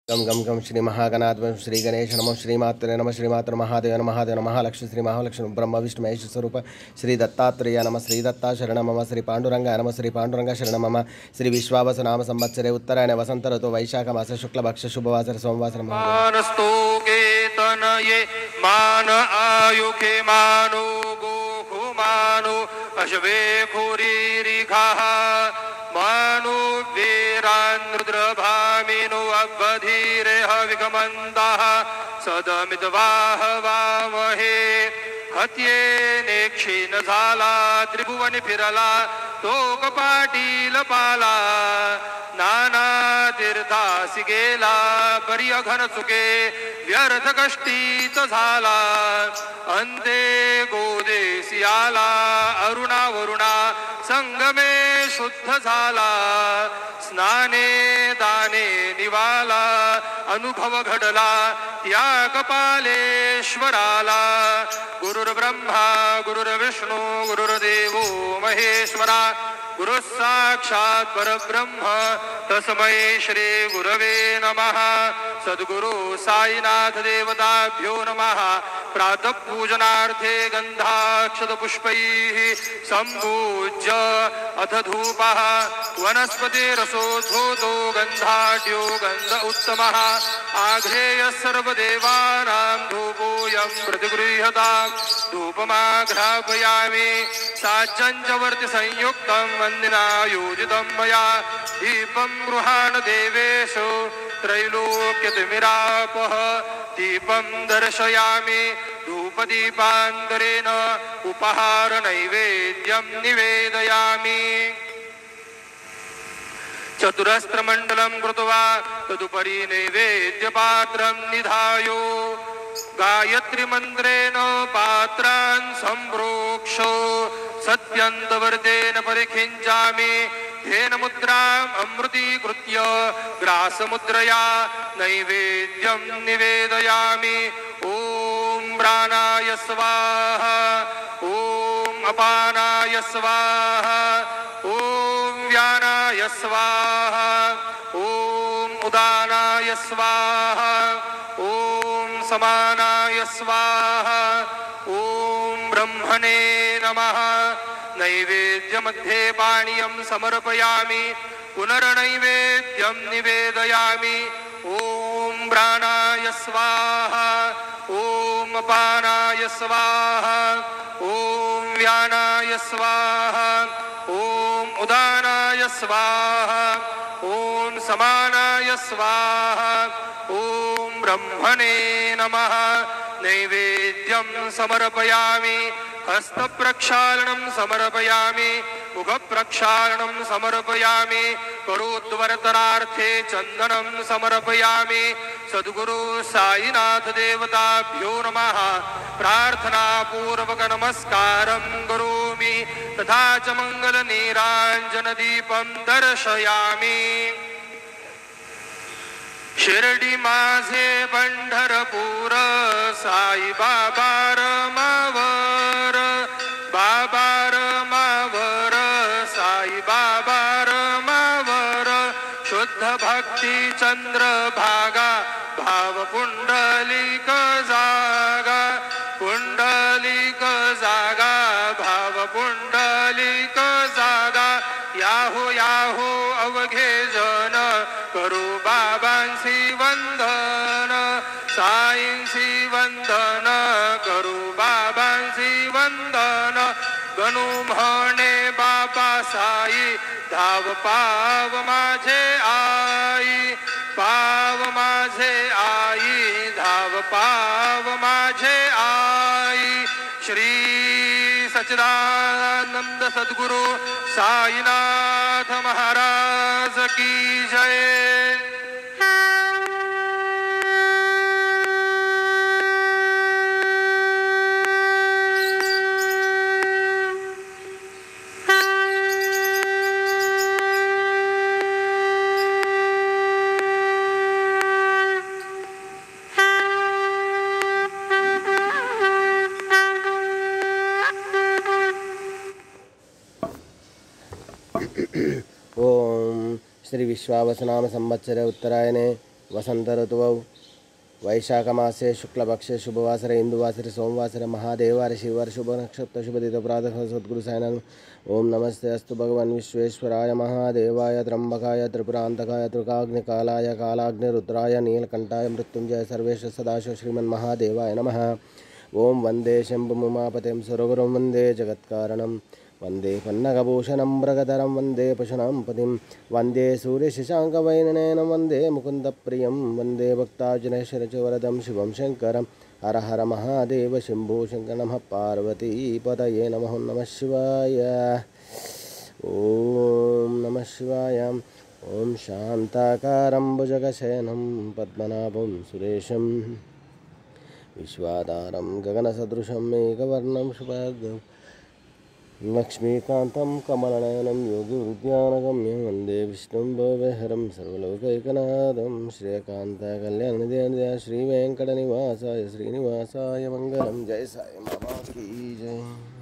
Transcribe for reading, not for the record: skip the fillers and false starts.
गम गम गम श्री महागणाध श्री गणेश नमः श्रीमात्रे नमः श्रीमात्र महादेव महादेव महालक्ष्मी श्री महालक्ष्मी ब्रह्म विष्णु महेश स्वरूप श्री दत्तात्रेय नमः श्री दत्ता शरण मम श्री पांडुरंग नमः श्री पांडुरंग शरण मम श्री विश्वावस नाम संवत्सरे उत्तरायण वसंत ऋतु वैशाख मास शुक्लपक्ष शुभवासर सोमवासर मानस्तो केतनये मान आयुखे मानो गोखु मानो अश्वे खुरीरिघाः मानो वीरान् रुद्रभामिनो अवधीरेह विगमन्ताः सदमिद्वाह वामहे हत्येने क्षीण झाला त्रिभुवनी फिरला तो कपाटील पाला नाना तीर्थासी गेला परी अघन चुके व्यर्थ कष्टीत झाला अंते गोदेसी आला अरुणा वरुणा संगमे शुद्ध झाला स्नाने दाने निवाला अनुभव घडला त्या कपालेश्वराला गुरुर्ब्रह्मा गुरुर्विष्णू गुरुर्देवो महेश्वरा गुरु साक्षात् परब्रह्म तस्मै श्री गुरवे नमः सद्गुरु साईनाथ देवताभ्यो नमः प्रातः पूजनार्थे गंधाक्षत पुष्पैः संपूज्य अथ धूपः वनस्पति रसोद्धूतो गंधाढ्यो गंध उत्तमः आघ्रेय सर्वदेवानां धूपोऽयं प्रतिगृह्यताम् धूपमाघ्रापयामि साज्जञ्चवर्ति संयुक्तं वन्दिनायोजितं मया दीपं गृहाण देवेषु त्रैलोक्यतिमिरापः दीपं दर्शयामि धूपदीपान्तरेण उपहार नैवेद्यं निवेदयामि चतुरस्त्रमण्डलं कृत्वा तदुपरि नैवेद्यपात्रं निधायो गायत्री मंत्रेण पात्रान् संप्रोक्षो सत्यन्तवर्तेन परिखिञ्चामि तेन मुद्राम् अमृतीकृत्य ग्रासमुद्रया नैवेद्यं निवेदयामि ॐ प्राणाय स्वाहा ॐ अपानाय स्वाहा ॐ व्यानाय स्वाहा ॐ उदानाय स्वाहा ॐ समानाय स्वाहा ॐ ब्रह्मणे नमः नैवेद्यमध्ये पानीयं समर्पयामि पुनर्नैवेद्यं निवेदयामि ॐ प्राणाय स्वाहा ॐ अपानाय स्वाहा ॐ व्यानाय स्वाहा ॐ उदानाय स्वाहा ॐ समानाय स्वाहा ॐ ब्रह्मणे नमः नैवेद्यं समर्पयामि हस्तप्रक्षालनं समर्पयामि मुखप्रक्षालनं समर्पयामि करोद्वर्तनार्थे चन्दनं समर्पयामि सद्गुरु साईनाथ देवताभ्यो नमः प्रार्थनापूर्वक नमस्कारं करोमि तथा च मङ्गलनीराञ्जनदीपं दर्शयामि शिर्डी माझे पंढरपूर साई बाबा रमावर बाबा रमावर साई बाबा रमावर शुद्ध भक्ती चंद्रभागा भाव पुंडलिक जागा पुंडलिक जागा भाव पुंडलिक जागा याहो याहो अवघे जन करू बाबांसी वंदन साईंसी वंदन करू बाबांसी वंदन गणू म्हणे बाबा साई धाव पाव माझे आई पाव माझे आई धाव पाव माझे आई श्री सच्चिदानंद सद्गुरु साईनाथ महाराज की जय। ओम श्री विश्वावसनाम संवत्सरे उत्तरायणे वसंत ऋतुवौ वैशाखमासे शुक्लपक्षे शुभवासरे इंदुवासरे सोमवासरे महादेवारे शिववार शुभ नक्षत्र शुभदित प्रातः सद्गुरु साईनाथ ओम नमस्ते अस्तु भगवान विश्वेश्वराय महादेवाय त्र्यंबकाय त्रिपुरांतकाय त्रिकाग्निकालाय कालाग्निरुद्राय नीलकंठाय मृत्युंजय सर्वेश सदाशिव श्रीमन्महादेवाय नमः ओम वंदे शंभुमुमापतिं सुरगुरुं वंदे जगत्कारणं वंदे पन्नगभूषणं मृगधरं वंदे पशुनां पतिं वंदे सूर्यशशाङ्कवैननयनं वंदे मुकुन्दप्रियं वंदे भक्तार्जुनेश्वरवरदं शिवं शङ्करं हर हर महादेव शंभो शङ्कर नमः पार्वतीपतये नमः नमः शिवाय ओम नमः शिवाय ओम शान्ताकारं भुजगशयनं पद्मनाभं सुरेशं विश्वाधारं गगनसदृशं मेघवर्णं शुभाङ्गं लक्ष्मीकान्तं कमलनयनं योगिवृद्ध्यानगम्यं वन्दे विष्णुं भवहरं सर्वलोकैकनाथं श्रीकान्तकल्याणनिधये श्रीवेङ्कटनिवासाय श्रीनिवासाय मङ्गलं जय साई बाबा की जय।